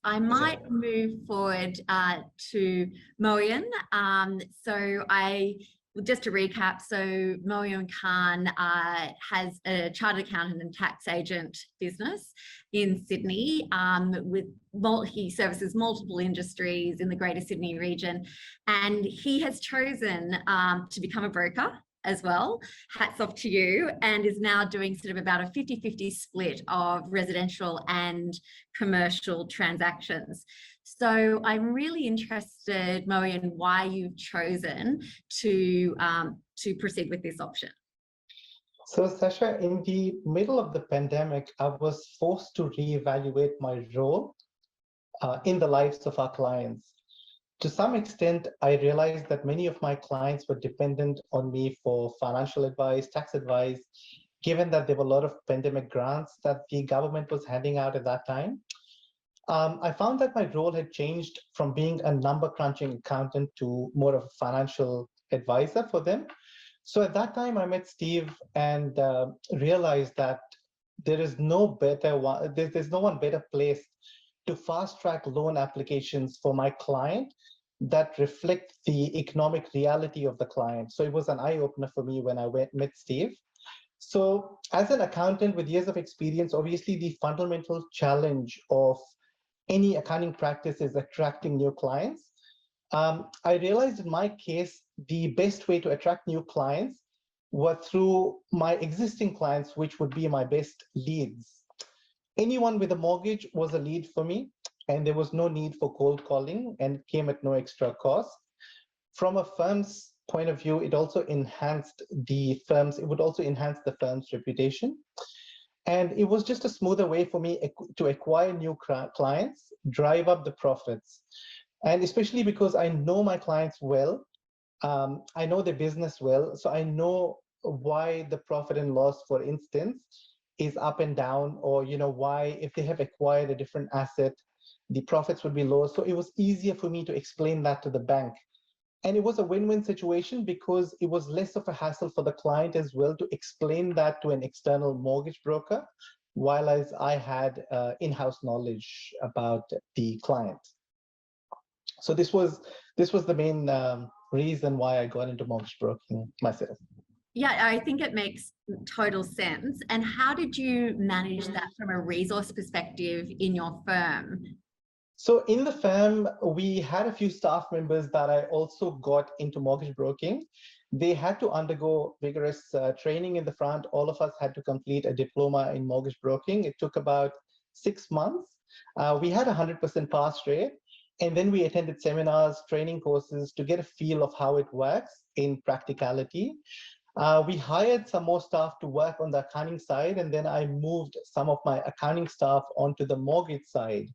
I might move forward to Moyan. Just to recap, so Moyan Khan has a chartered accountant and tax agent business in Sydney. He services multiple industries in the Greater Sydney region, and he has chosen to become a broker as well. Hats off to you, and is now doing sort of about a 50-50 split of residential and commercial transactions. So I'm really interested, Mo, in why you've chosen to proceed with this option. So Sasha, in the middle of the pandemic, I was forced to reevaluate my role in the lives of our clients. To some extent, I realized that many of my clients were dependent on me for financial advice, tax advice, given that there were a lot of pandemic grants that the government was handing out at that time. I found that my role had changed from being a number crunching accountant to more of a financial advisor for them. So at that time, I met Steve and realized that there's no one better placed to fast track loan applications for my client that reflect the economic reality of the client. So it was an eye opener for me when I met Steve. So as an accountant with years of experience, obviously the fundamental challenge of any accounting practice is attracting new clients. I realized in my case, the best way to attract new clients were through my existing clients, which would be my best leads. Anyone with a mortgage was a lead for me, and there was no need for cold calling and came at no extra cost. From a firm's point of view, it would also enhance the firm's reputation. And it was just a smoother way for me to acquire new clients, drive up the profits. And especially because I know my clients well, I know their business well, so I know why the profit and loss, for instance, is up and down, or why if they have acquired a different asset, the profits would be lower. So it was easier for me to explain that to the bank. And it was a win-win situation because it was less of a hassle for the client as well to explain that to an external mortgage broker, while as I had in-house knowledge about the client. So this was the main reason why I got into mortgage broking myself. Yeah, I think it makes total sense. And how did you manage that from a resource perspective in your firm? So in the firm, we had a few staff members that I also got into mortgage broking. They had to undergo vigorous training in the front. All of us had to complete a diploma in mortgage broking. It took about 6 months. We had 100% pass rate. And then we attended seminars, training courses to get a feel of how it works in practicality. We hired some more staff to work on the accounting side, and then I moved some of my accounting staff onto the mortgage side.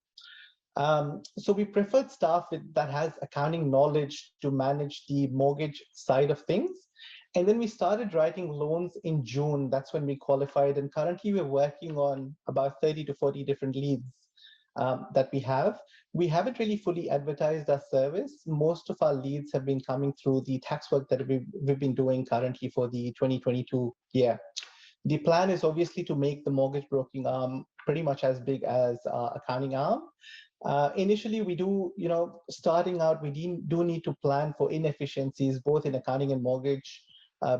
So we preferred staff that has accounting knowledge to manage the mortgage side of things. And then we started writing loans in June. That's when we qualified. And currently we're working on about 30 to 40 different leads that we have. We haven't really fully advertised our service. Most of our leads have been coming through the tax work that we've been doing currently for the 2022 year. The plan is obviously to make the mortgage broking arm pretty much as big as our accounting arm. Initially, we do, starting out, we do need to plan for inefficiencies, both in accounting and mortgage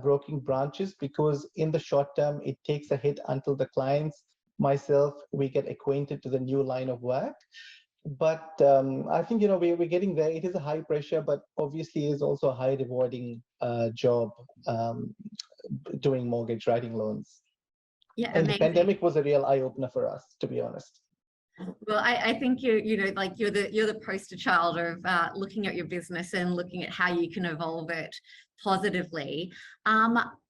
broking branches, because in the short term, it takes a hit until the clients, myself, we get acquainted to the new line of work. But I think, we're getting there. It is a high pressure, but obviously is also a high rewarding job doing mortgage, writing loans. Yeah, and the pandemic was a real eye opener for us, to be honest. Well, I think you're the poster child of looking at your business and looking at how you can evolve it positively.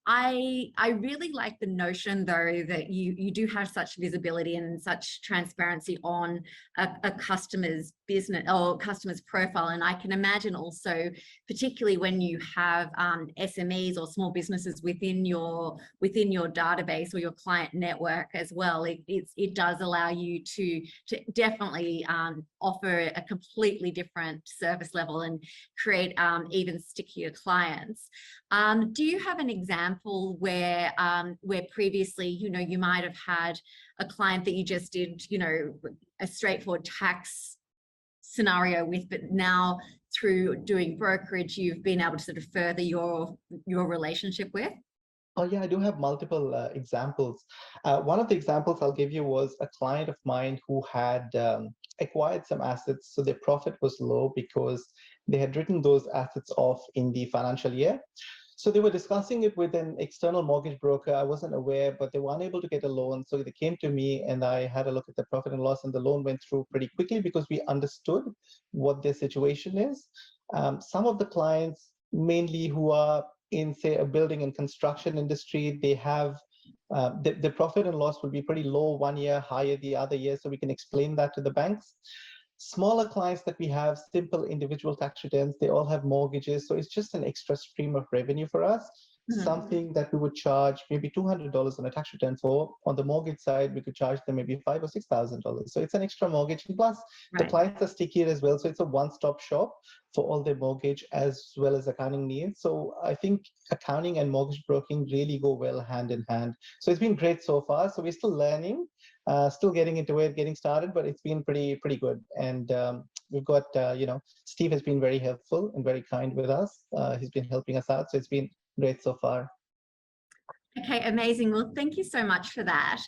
I really like the notion, though, that you do have such visibility and such transparency on a customer's business or customer's profile. And I can imagine also, particularly when you have SMEs or small businesses within your database or your client network as well, it does allow you to definitely offer a completely different service level and create even stickier clients. Do you have an example where previously, you might have had a client that you just did, a straightforward tax scenario with, but now through doing brokerage, you've been able to sort of further your relationship with? Oh yeah, I do have multiple examples. One of the examples I'll give you was a client of mine who had acquired some assets, so their profit was low because they had written those assets off in the financial year. So they were discussing it with an external mortgage broker. I wasn't aware, but they were unable to get a loan. So they came to me and I had a look at the profit and loss, and the loan went through pretty quickly because we understood what their situation is. Some of the clients, mainly who are in, say, a building and construction industry, they have the profit and loss will be pretty low one year, higher the other year. So we can explain that to the banks. Smaller clients that we have, simple individual tax returns, they all have mortgages. So it's just an extra stream of revenue for us. Something that we would charge maybe $200 on a tax return for. On the mortgage side, we could charge them maybe $5,000 or $6,000. So it's an extra mortgage. And plus, the clients are stickier as well. So it's a one-stop shop for all their mortgage as well as accounting needs. So I think accounting and mortgage broking really go well hand in hand. So it's been great so far. So we're still learning, still getting into it, getting started, but it's been pretty good. And we've got, Steve has been very helpful and very kind with us. He's been helping us out. So it's been great so far. Okay, amazing. Well, thank you so much for that.